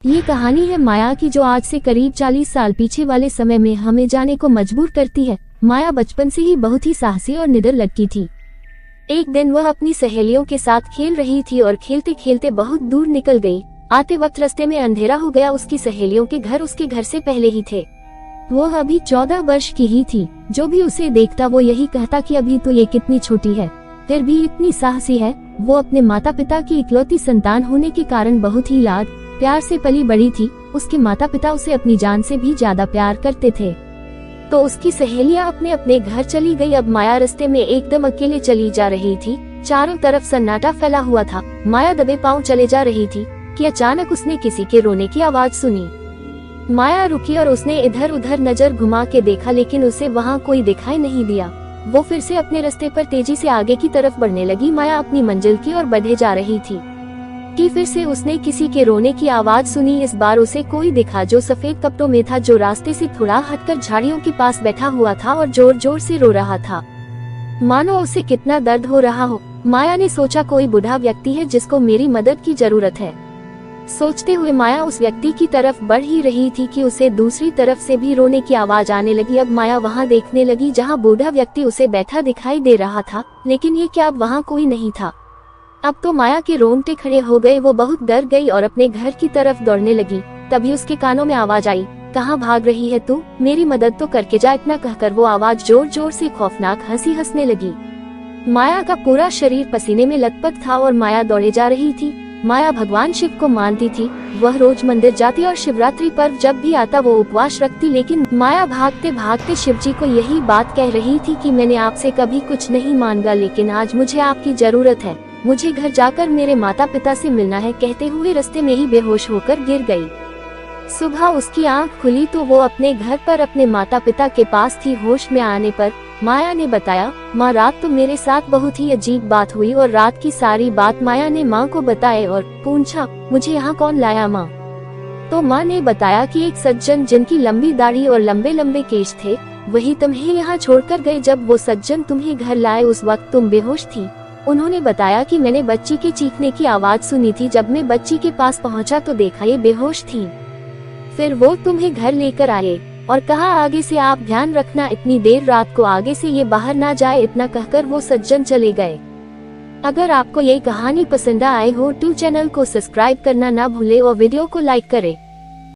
ये कहानी है माया की, जो आज से करीब 40 साल पीछे वाले समय में हमें जाने को मजबूर करती है। माया बचपन से ही बहुत ही साहसी और निडर लड़की थी। एक दिन वह अपनी सहेलियों के साथ खेल रही थी और खेलते खेलते बहुत दूर निकल गई। आते वक्त रास्ते में अंधेरा हो गया। उसकी सहेलियों के घर उसके घर से पहले ही थे। वो अभी 14 वर्ष की ही थी। जो भी उसे देखता वो यही कहता कि अभी तो ये कितनी छोटी है, फिर भी इतनी साहसी है। वो अपने माता पिता की इकलौती संतान होने के कारण बहुत ही लाड प्यार से पली बड़ी थी। उसके माता पिता उसे अपनी जान से भी ज्यादा प्यार करते थे। तो उसकी सहेलियां अपने अपने घर चली गई। अब माया रास्ते में एकदम अकेले चली जा रही थी। चारों तरफ सन्नाटा फैला हुआ था। माया दबे पांव चले जा रही थी कि अचानक उसने किसी के रोने की आवाज सुनी। माया रुकी और उसने इधर उधर नजर घुमा के देखा, लेकिन उसे वहाँ कोई दिखाई नहीं दिया। वो फिर से अपने रास्ते पर तेजी से आगे की तरफ बढ़ने लगी। माया अपनी मंजिल की ओर बढ़े जा रही थी कि फिर से उसने किसी के रोने की आवाज सुनी। इस बार उसे कोई दिखा जो सफेद कपड़ों में था, जो रास्ते से थोड़ा हटकर झाड़ियों के पास बैठा हुआ था और जोर जोर से रो रहा था, मानो उसे कितना दर्द हो रहा हो। माया ने सोचा, कोई बूढ़ा व्यक्ति है जिसको मेरी मदद की जरूरत है। सोचते हुए माया उस व्यक्ति की तरफ बढ़ ही रही थी कि उसे दूसरी तरफ से भी रोने की आवाज आने लगी। अब माया वहां देखने लगी जहां बूढ़ा व्यक्ति उसे बैठा दिखाई दे रहा था, लेकिन ये क्या अब वहां कोई नहीं था। अब तो माया के रोंगटे खड़े हो गए। वो बहुत डर गई और अपने घर की तरफ दौड़ने लगी। तभी उसके कानों में आवाज आई, कहाँ भाग रही है तू, मेरी मदद तो करके जा। इतना कहकर वो आवाज जोर जोर से खौफनाक हंसी हंसने लगी। माया का पूरा शरीर पसीने में लथपथ था और माया दौड़े जा रही थी। माया भगवान शिव को मानती थी। वह रोज मंदिर जाती और शिवरात्रि पर्व जब भी आता वो उपवास रखती। लेकिन माया भागते भागते शिव जी को यही बात कह रही थी कि मैंने आपसे कभी कुछ नहीं मांगा, लेकिन आज मुझे आपकी जरूरत है। मुझे घर जाकर मेरे माता पिता से मिलना है। कहते हुए रास्ते में ही बेहोश होकर गिर गई। सुबह उसकी आंख खुली तो वो अपने घर पर अपने माता पिता के पास थी। होश में आने पर माया ने बताया, माँ रात तो मेरे साथ बहुत ही अजीब बात हुई। और रात की सारी बात माया ने माँ को बताए और पूछा, मुझे यहाँ कौन लाया माँ? तो माँ ने बताया कि एक सज्जन जिनकी लंबी दाढ़ी और लंबे लंबे केश थे, वही तुम्हें यहाँ छोड़कर गए। जब वो सज्जन तुम्हें घर लाए उस वक्त तुम बेहोश थी। उन्होंने बताया कि मैंने बच्ची के चीखने की आवाज सुनी थी। जब मैं बच्ची के पास पहुँचा तो देखा ये बेहोश थी। फिर वो तुम्हें घर लेकर आए और कहा, आगे से आप ध्यान रखना, इतनी देर रात को आगे से ये बाहर ना जाए। इतना कहकर वो सज्जन चले गए। अगर आपको ये कहानी पसंद आए हो तो चैनल को सब्सक्राइब करना ना भूले और वीडियो को लाइक करें।